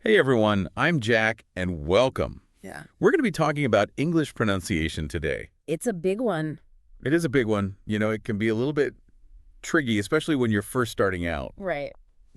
Hey everyone, I'm Jack, and welcome. Yeah. We're going to be talking about English pronunciation today. It's a big one. It is a big one. You know, it can be a little bit tricky, especially when you're first starting out. Right.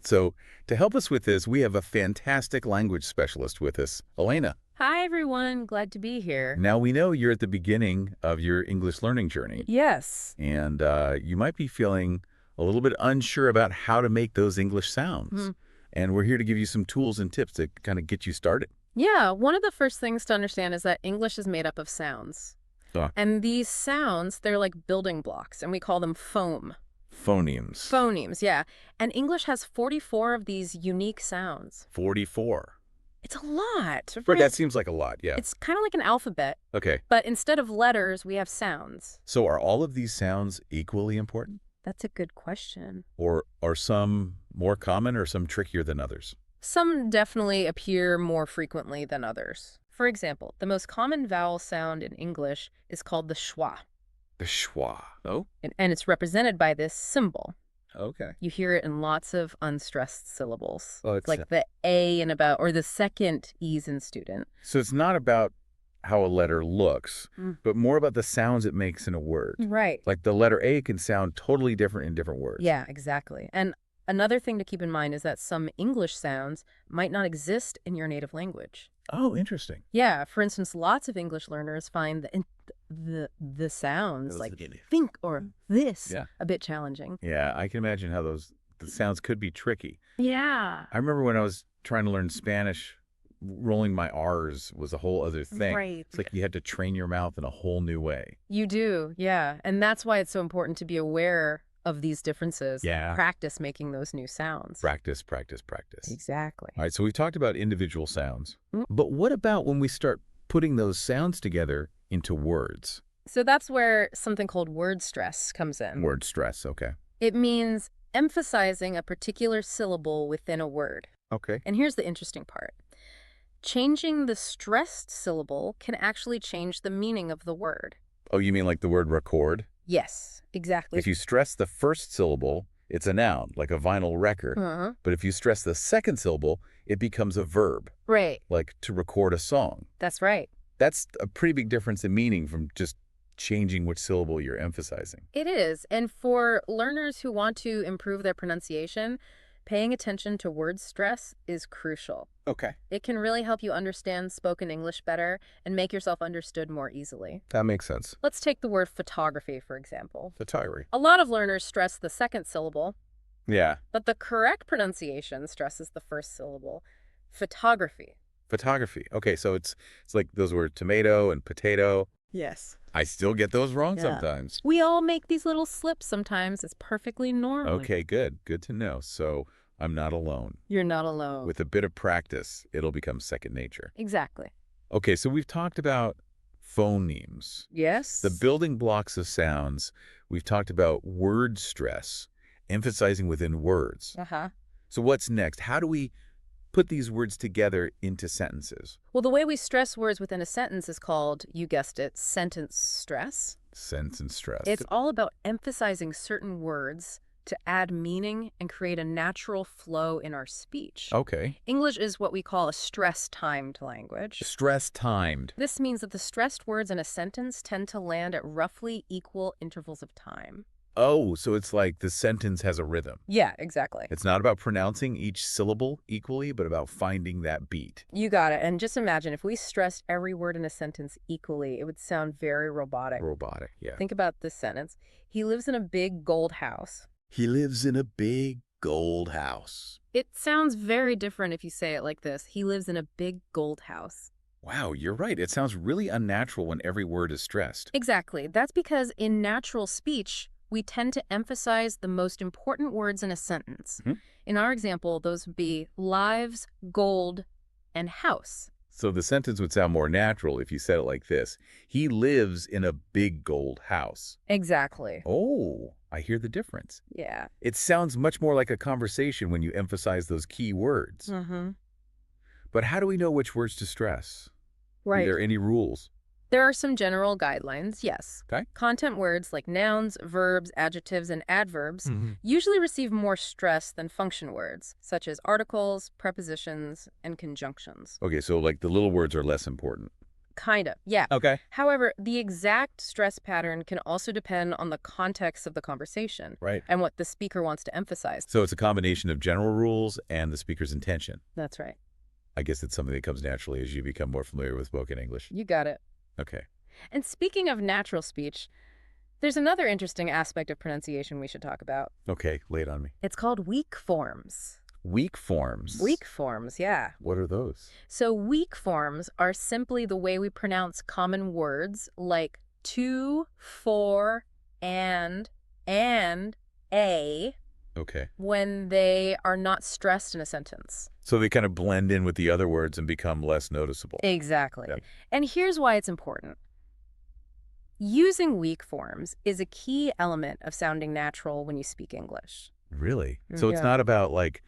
So to help us with this, we have a fantastic language specialist with us, Elena. Hi, everyone. Glad to be here. Now, we know you're at the beginning of your English learning journey, Yes. and you might be feeling a little bit unsure about how to make those English sounds. And we're here to give you some tools and tips to kind of get you started. Yeah. One of the first things to understand is that English is made up of sounds. And these sounds, they're like building blocks, and we call them phonemes. Phonemes, yeah. And English has 44 of these unique sounds. 44. It's a lot. But that seems like a lot, yeah. It's kind of like an alphabet. Okay. But instead of letters, we have sounds. So are all of these sounds equally important? That's a good question. Or are some more common or some trickier than others? Some definitely appear more frequently than others. For example, the most common vowel sound in English is called the schwa. The schwa. Oh? And it's represented by this symbol. Okay. You hear it in lots of unstressed syllables. Oh, It's like the A in about, or the second E's in student. So it's not about how a letter looks, but more about the sounds it makes in a word. Right. Like the letter A can sound totally different in different words. Yeah, exactly. And another thing to keep in mind is that some English sounds might not exist in your native language. Oh, interesting. Yeah, for instance, lots of English learners find the sounds like think or this a bit challenging. Yeah, I can imagine how the sounds could be tricky. Yeah. I remember when I was trying to learn Spanish, rolling my R's was a whole other thing. Right. It's like you had to train your mouth in a whole new way. You do, yeah. And that's why it's so important to be aware of these differences. Yeah. Practice making those new sounds. Practice, practice, practice. Exactly. All right, so we've talked about individual sounds. But what about when we start putting those sounds together into words? So that's where something called word stress comes in. Word stress, okay. It means emphasizing a particular syllable within a word. Okay. And here's the interesting part. Changing the stressed syllable can actually change the meaning of the word. Oh, you mean like the word record? Yes, exactly. If you stress the first syllable, it's a noun, like a vinyl record. But if you stress the second syllable, it becomes a verb. Right. Like to record a song. That's right. That's a pretty big difference in meaning from just changing which syllable you're emphasizing. It is. And for learners who want to improve their pronunciation, paying attention to word stress is crucial. Okay. It can really help you understand spoken English better and make yourself understood more easily. That makes sense. Let's take the word photography, for example. Photography. A lot of learners stress the second syllable, Yeah. but the correct pronunciation stresses the first syllable. Photography. Photography. Okay, so it's like those words tomato and potato. Yes. I still get those wrong Yeah. sometimes. We all make these little slips sometimes. It's perfectly normal. Okay, good. Good to know. So I'm not alone. You're not alone. With a bit of practice, it'll become second nature. Exactly. Okay, so we've talked about phonemes, Yes. the building blocks of sounds. We've talked about word stress, emphasizing within words. So what's next? How do we put these words together into sentences? Well, the way we stress words within a sentence is called, you guessed it, sentence stress. Sentence stress. It's all about emphasizing certain words to add meaning and create a natural flow in our speech. Okay. English is what we call a stress-timed language. Stress-timed. This means that the stressed words in a sentence tend to land at roughly equal intervals of time. Oh, so it's like the sentence has a rhythm. Yeah, exactly. It's not about pronouncing each syllable equally, but about finding that beat. You got it. And just imagine if we stressed every word in a sentence equally, it would sound very robotic. Robotic, yeah. Think about this sentence. He lives in a big gold house. He lives in a big gold house. It sounds very different if you say it like this. He lives in a big gold house. Wow, you're right. It sounds really unnatural when every word is stressed. Exactly. That's because in natural speech, we tend to emphasize the most important words in a sentence. In our example, those would be lives, gold, and house. So the sentence would sound more natural if you said it like this. He lives in a big gold house. Exactly. Oh, I hear the difference. Yeah. It sounds much more like a conversation when you emphasize those key words. But how do we know which words to stress? Right. Are there any rules? There are some general guidelines, yes. Okay. Content words like nouns, verbs, adjectives, and adverbs Mm-hmm. usually receive more stress than function words, such as articles, prepositions, and conjunctions. Okay, so like the little words are less important. Kind of, yeah. Okay. However, the exact stress pattern can also depend on the context of the conversation Right. and what the speaker wants to emphasize. So it's a combination of general rules and the speaker's intention. That's right. I guess it's something that comes naturally as you become more familiar with spoken English. You got it. Okay. And speaking of natural speech, there's another interesting aspect of pronunciation we should talk about. Okay, lay it on me. It's called weak forms. Weak forms. Weak forms, yeah. What are those? So weak forms are simply the way we pronounce common words like to, for, and, a, Okay. when they are not stressed in a sentence. So they kind of blend in with the other words and become less noticeable. Exactly. Yep. And here's why it's important. Using weak forms is a key element of sounding natural when you speak English. Really? So it's Yeah. not about like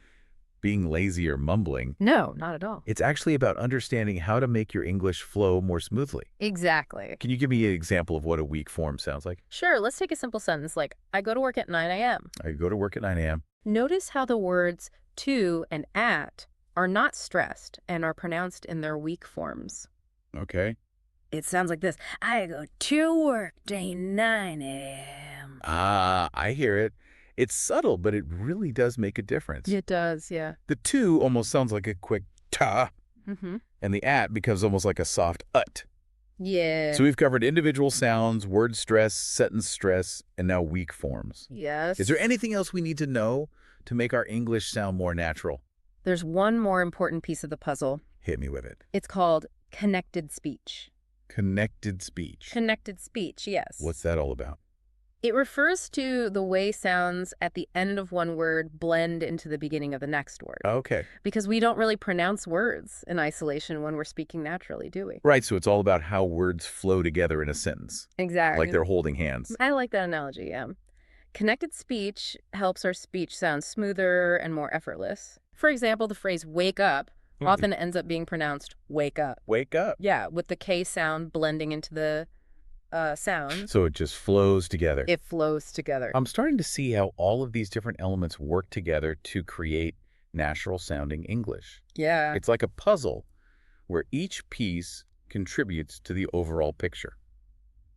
being lazy or mumbling. No, not at all. It's actually about understanding how to make your English flow more smoothly. Exactly. Can you give me an example of what a weak form sounds like? Sure, let's take a simple sentence like, I go to work at 9 a.m. I go to work at 9 a.m. Notice how the words to and at are not stressed and are pronounced in their weak forms. Okay. It sounds like this. I go to work at 9 a.m. Ah, I hear it. It's subtle, but it really does make a difference. It does, yeah. The to almost sounds like a quick ta, Mm-hmm. and the at becomes almost like a soft ut. Yeah. So we've covered individual sounds, word stress, sentence stress, and now weak forms. Yes. Is there anything else we need to know to make our English sound more natural? There's one more important piece of the puzzle. Hit me with it. It's called connected speech. Connected speech. Connected speech, yes. What's that all about? It refers to the way sounds at the end of one word blend into the beginning of the next word. Okay. Because we don't really pronounce words in isolation when we're speaking naturally, do we? Right, so it's all about how words flow together in a sentence. Exactly. Like they're holding hands. I like that analogy, yeah. Connected speech helps our speech sound smoother and more effortless. For example, the phrase wake up often ends up being pronounced wake up. Wake up. Yeah, with the K sound blending into the sound. So it just flows together. It flows together. I'm starting to see how all of these different elements work together to create natural-sounding English. Yeah. It's like a puzzle where each piece contributes to the overall picture.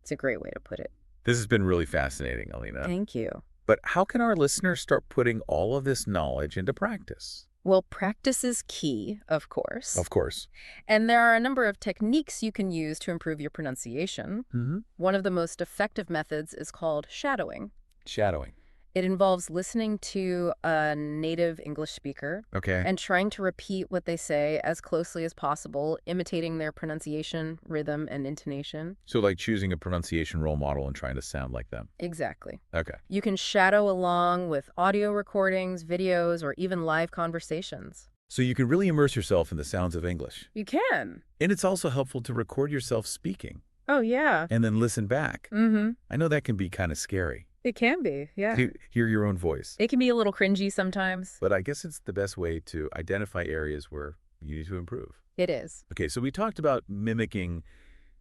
It's a great way to put it. This has been really fascinating, Alina. Thank you. But how can our listeners start putting all of this knowledge into practice? Well, practice is key, of course. Of course. And there are a number of techniques you can use to improve your pronunciation. Mm-hmm. One of the most effective methods is called shadowing. Shadowing. It involves listening to a native English speaker Okay. and trying to repeat what they say as closely as possible, imitating their pronunciation, rhythm, and intonation. So like choosing a pronunciation role model and trying to sound like them. Exactly. Okay. You can shadow along with audio recordings, videos, or even live conversations. So you can really immerse yourself in the sounds of English. You can. And it's also helpful to record yourself speaking Oh, yeah. and then listen back. Mm-hmm. I know that can be kind of scary. It can be, yeah. To hear your own voice. It can be a little cringy sometimes. But I guess it's the best way to identify areas where you need to improve. It is. Okay, so we talked about mimicking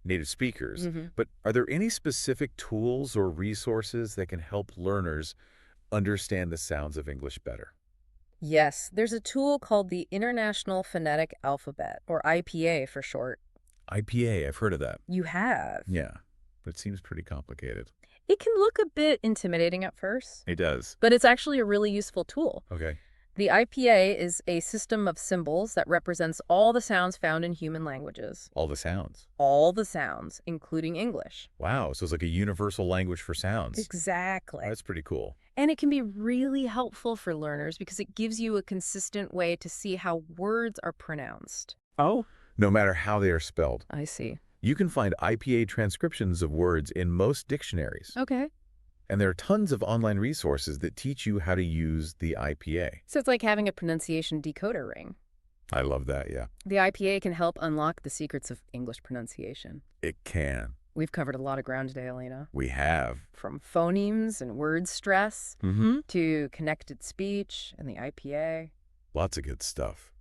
native speakers, but are there any specific tools or resources that can help learners understand the sounds of English better? Yes, there's a tool called the International Phonetic Alphabet, or IPA for short. IPA, I've heard of that. You have. Yeah, but it seems pretty complicated. It can look a bit intimidating at first, It does. but it's actually a really useful tool. Okay. The IPA is a system of symbols that represents all the sounds found in human languages. All the sounds. All the sounds, including English. Wow, so it's like a universal language for sounds. Exactly. That's pretty cool. And it can be really helpful for learners because it gives you a consistent way to see how words are pronounced. Oh? No matter how they are spelled. I see. You can find IPA transcriptions of words in most dictionaries. Okay. And there are tons of online resources that teach you how to use the IPA. So it's like having a pronunciation decoder ring. I love that, yeah. The IPA can help unlock the secrets of English pronunciation. It can. We've covered a lot of ground today, Elena. We have. From phonemes and word stress to connected speech and the IPA. Lots of good stuff.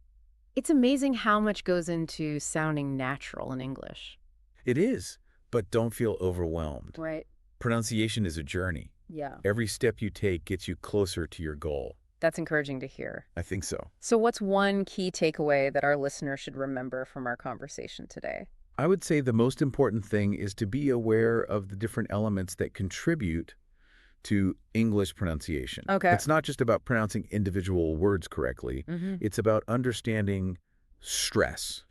It's amazing how much goes into sounding natural in English. It is. but don't feel overwhelmed. Right. Pronunciation is a journey. Yeah. Every step you take gets you closer to your goal. That's encouraging to hear. I think so. So what's one key takeaway that our listeners should remember from our conversation today? I would say the most important thing is to be aware of the different elements that contribute to English pronunciation. Okay. It's not just about pronouncing individual words correctly. It's about understanding stress,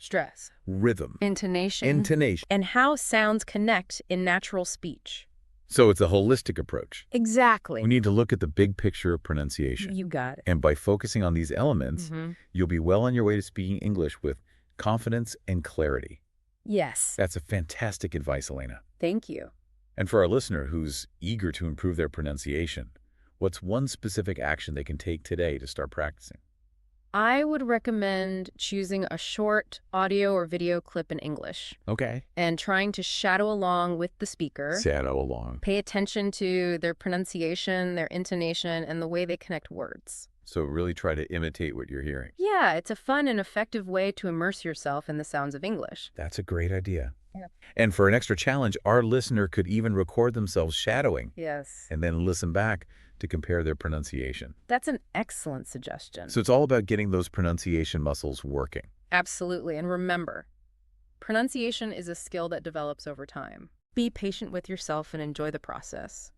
rhythm, intonation, and how sounds connect in natural speech. So it's a holistic approach. Exactly. We need to look at the big picture of pronunciation. You got it. And by focusing on these elements, you'll be well on your way to speaking English with confidence and clarity. Yes. That's a fantastic advice, Elena. Thank you. And for our listener who's eager to improve their pronunciation, what's one specific action they can take today to start practicing? I would recommend choosing a short audio or video clip in English. Okay. And trying to shadow along with the speaker. Shadow along. Pay attention to their pronunciation, their intonation, and the way they connect words. So really try to imitate what you're hearing. Yeah, it's a fun and effective way to immerse yourself in the sounds of English. That's a great idea. Yeah. And for an extra challenge, our listener could even record themselves shadowing. Yes. And then listen back to compare their pronunciation. That's an excellent suggestion. So it's all about getting those pronunciation muscles working. Absolutely. And remember, pronunciation is a skill that develops over time. Be patient with yourself and enjoy the process.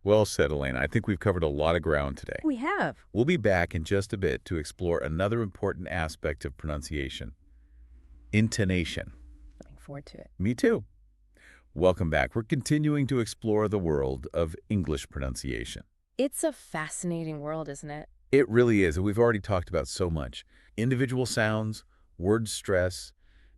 Well said, Elena. I think we've covered a lot of ground today. We have. We'll be back in just a bit to explore another important aspect of pronunciation: intonation. Looking forward to it. Me too. Welcome back. We're continuing to explore the world of English pronunciation. It's a fascinating world, isn't it? It really is. And we've already talked about so much. Individual sounds, word stress,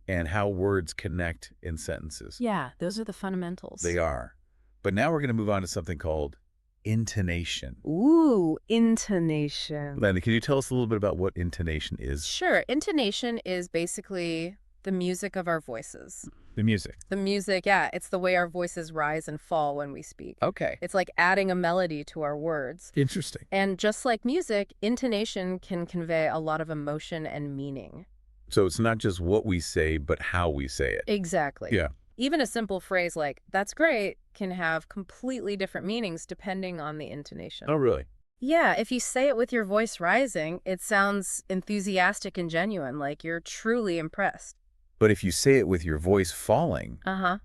and how words connect in sentences. Yeah, those are the fundamentals. They are. But now we're going to move on to something called intonation. Ooh, intonation. Lena, can you tell us a little bit about what intonation is? Sure. Intonation is basically the music of our voices. The music. The music, yeah. It's the way our voices rise and fall when we speak. Okay. It's like adding a melody to our words. Interesting. And just like music, intonation can convey a lot of emotion and meaning. So it's not just what we say, but how we say it. Exactly. Yeah. Even a simple phrase like, "that's great," can have completely different meanings depending on the intonation. Oh, really? Yeah, if you say it with your voice rising, it sounds enthusiastic and genuine, like you're truly impressed. But if you say it with your voice falling, Uh-huh.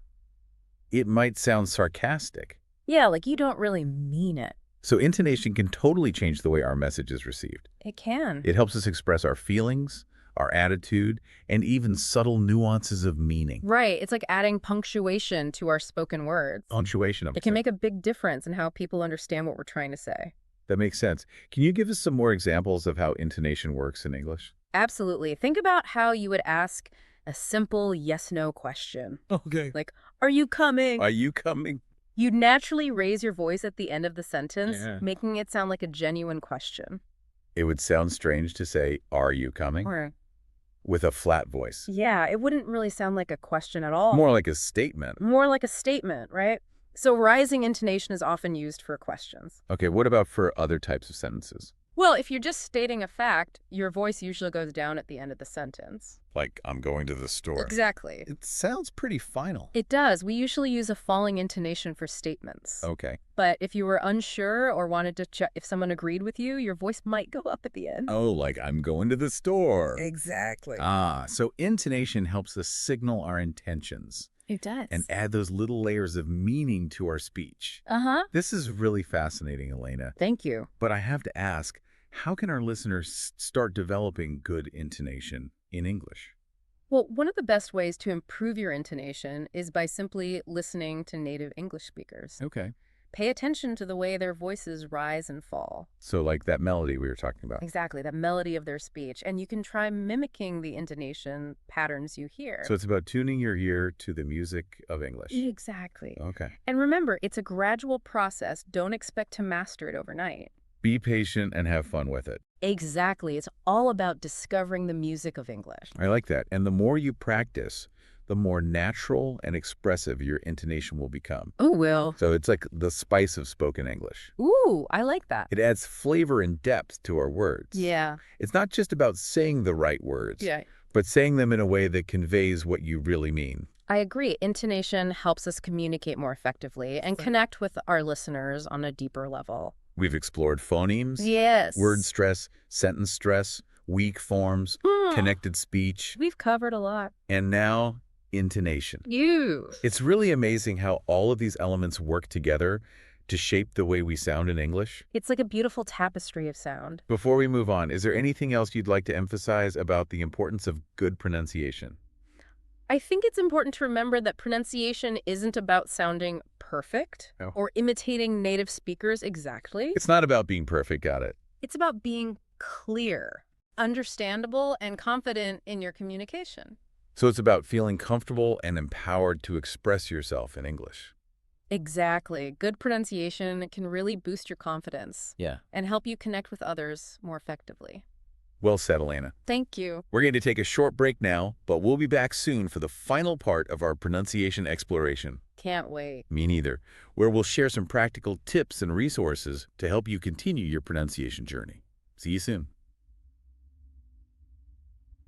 it might sound sarcastic. Yeah, like you don't really mean it. So intonation can totally change the way our message is received. It can. It helps us express our feelings, our attitude, and even subtle nuances of meaning. Right. It's like adding punctuation to our spoken words. Punctuation. It can make a big difference in how people understand what we're trying to say. That makes sense. Can you give us some more examples of how intonation works in English? Absolutely. Think about how you would ask a simple yes-no question. Okay. Like, "Are you coming?" Are you coming? You'd naturally raise your voice at the end of the sentence, Yeah. making it sound like a genuine question. It would sound strange to say, "Are you coming?" Or, with a flat voice. yeah, it wouldn't really sound like a question at all. More like a statement. More like a statement, right? So rising intonation is often used for questions. Okay, what about for other types of sentences? Well, if you're just stating a fact, your voice usually goes down at the end of the sentence. Like, I'm going to the store. Exactly. It sounds pretty final. It does. We usually use a falling intonation for statements. Okay. But if you were unsure or wanted to check if someone agreed with you, your voice might go up at the end. Oh, like I'm going to the store. Exactly. So intonation helps us signal our intentions. It does. And add those little layers of meaning to our speech. Uh-huh. This is really fascinating, Elena. Thank you. But I have to ask, how can our listeners start developing good intonation in English? Well, one of the best ways to improve your intonation is by simply listening to native English speakers. Okay. Pay attention to the way their voices rise and fall. So like that melody we were talking about. Exactly, that melody of their speech. And you can try mimicking the intonation patterns you hear. So it's about tuning your ear to the music of English. Exactly. Okay. And remember, it's a gradual process. Don't expect to master it overnight. Be patient and have fun with it. Exactly. It's all about discovering the music of English. I like that. And the more you practice, the more natural and expressive your intonation will become. Oh, Will. So it's like the spice of spoken English. Ooh, I like that. It adds flavor and depth to our words. Yeah. It's not just about saying the right words, Yeah. but saying them in a way that conveys what you really mean. I agree. Intonation helps us communicate more effectively and connect with our listeners on a deeper level. We've explored phonemes, word Yes. stress, sentence stress, weak forms, connected speech, We've covered a lot. and now intonation. You. It's really amazing how all of these elements work together to shape the way we sound in English. It's like a beautiful tapestry of sound. Before we move on, is there anything else you'd like to emphasize about the importance of good pronunciation? I think it's important to remember that pronunciation isn't about sounding perfect or imitating native speakers exactly. It's not about being perfect, got it. It's about being clear, understandable, and confident in your communication. So it's about feeling comfortable and empowered to express yourself in English. Exactly. Good pronunciation can really boost your confidence. Yeah. And help you connect with others more effectively. Well said, Elena. Thank you. We're going to take a short break now, but we'll be back soon for the final part of our pronunciation exploration. Can't wait. Me neither, where we'll share some practical tips and resources to help you continue your pronunciation journey. See you soon.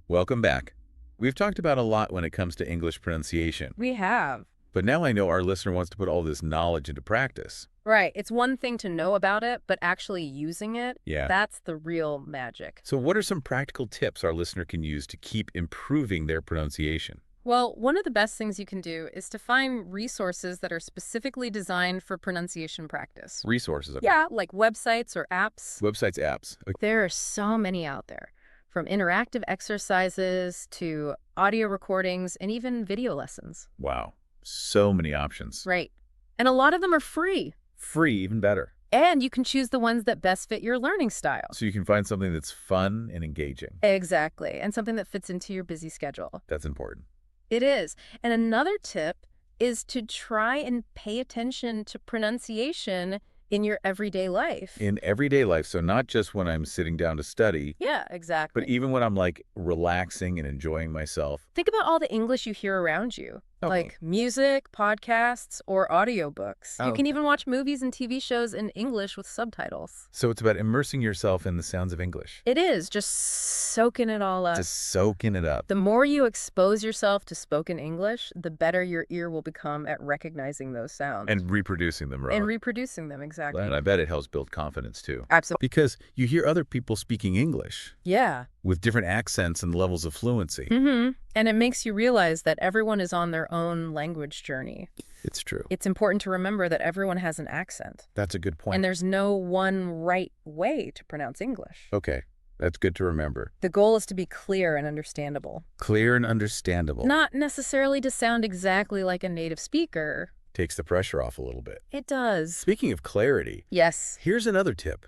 Welcome back. We've talked about a lot when it comes to English pronunciation, We have. but now I know our listener wants to put all this knowledge into practice. Right. It's one thing to know about it, but actually using it, Yeah. that's the real magic. So what are some practical tips our listener can use to keep improving their pronunciation? Well, one of the best things you can do is to find resources that are specifically designed for pronunciation practice. Resources. Okay. Yeah, like websites or apps. Websites, apps. Okay. There are so many out there, from interactive exercises to audio recordings and even video lessons. Wow. So many options. Right. And a lot of them are free. Free, even better. And you can choose the ones that best fit your learning style. So you can find something that's fun and engaging. Exactly. And something that fits into your busy schedule. That's important. It is. And another tip is to try and pay attention to pronunciation in your everyday life. In everyday life, so not just when I'm sitting down to study, Yeah, exactly. but even when I'm like relaxing and enjoying myself. Think about all the English you hear around you, Okay. like music, podcasts, or audiobooks. You Oh. can even watch movies and TV shows in English with subtitles. So it's about immersing yourself in the sounds of English. It is, just soaking it all up. Just soaking it up. The more you expose yourself to spoken English, the better your ear will become at recognizing those sounds. And reproducing them, right? And reproducing them, exactly. And I bet it helps build confidence too. Absolutely. Because you hear other people speaking English Yeah. with different accents and levels of fluency. Mm-hmm. And it makes you realize that everyone is on their own language journey. It's true. It's important to remember that everyone has an accent. That's a good point. And there's no one right way to pronounce English. Okay, that's good to remember. The goal is to be clear and understandable. Clear and understandable. Not necessarily to sound exactly like a native speaker. Takes the pressure off a little bit. It does. Speaking of clarity, Yes. here's another tip.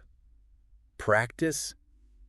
Practice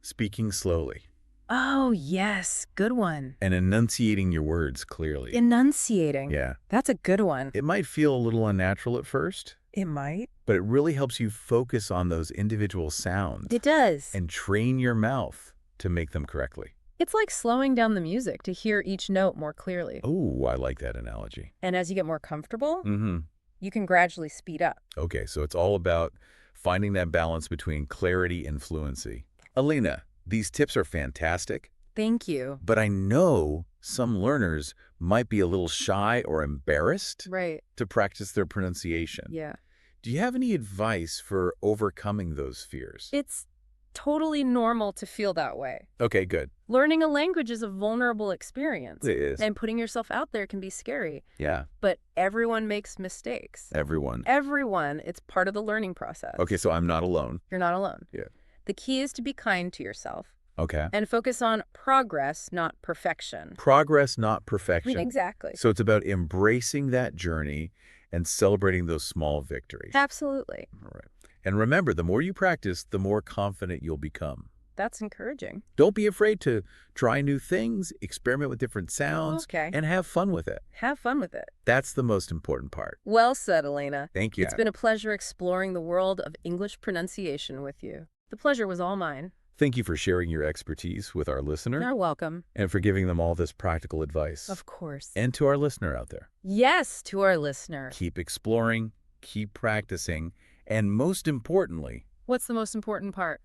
speaking slowly Oh, yes. Good one. and enunciating your words clearly. Enunciating. Yeah. That's a good one. It might feel a little unnatural at first, It might. but it really helps you focus on those individual sounds It does. and train your mouth to make them correctly. It's like slowing down the music to hear each note more clearly. Oh, I like that analogy. And as you get more comfortable, Mm-hmm. you can gradually speed up. Okay, so it's all about finding that balance between clarity and fluency. Alina, these tips are fantastic, Thank you. but I know some learners might be a little shy or embarrassed Right. to practice their pronunciation. Yeah. Do you have any advice for overcoming those fears? It's totally normal to feel that way. Okay, good. Learning a language is a vulnerable experience. It is. And putting yourself out there can be scary. Yeah, But everyone makes mistakes. everyone. Everyone. It's part of the learning process. Okay, so I'm not alone. You're not alone. Yeah. The key is to be kind to yourself Okay. and focus on progress, not perfection. Progress, not perfection. Exactly. So it's about embracing that journey and celebrating those small victories. Absolutely. All right. And remember, the more you practice, the more confident you'll become. That's encouraging. Don't be afraid to try new things, experiment with different sounds, Okay. and have fun with it. Have fun with it. That's the most important part. Well said, Elena. Thank you. It's been a pleasure exploring the world of English pronunciation with you. The pleasure was all mine. Thank you for sharing your expertise with our listener You're welcome. and for giving them all this practical advice. Of course. And to our listener out there, Yes, to our listener. keep exploring, keep practicing, and most importantly, What's the most important part?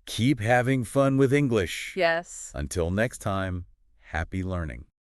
keep having fun with English. Yes. Until next time, happy learning.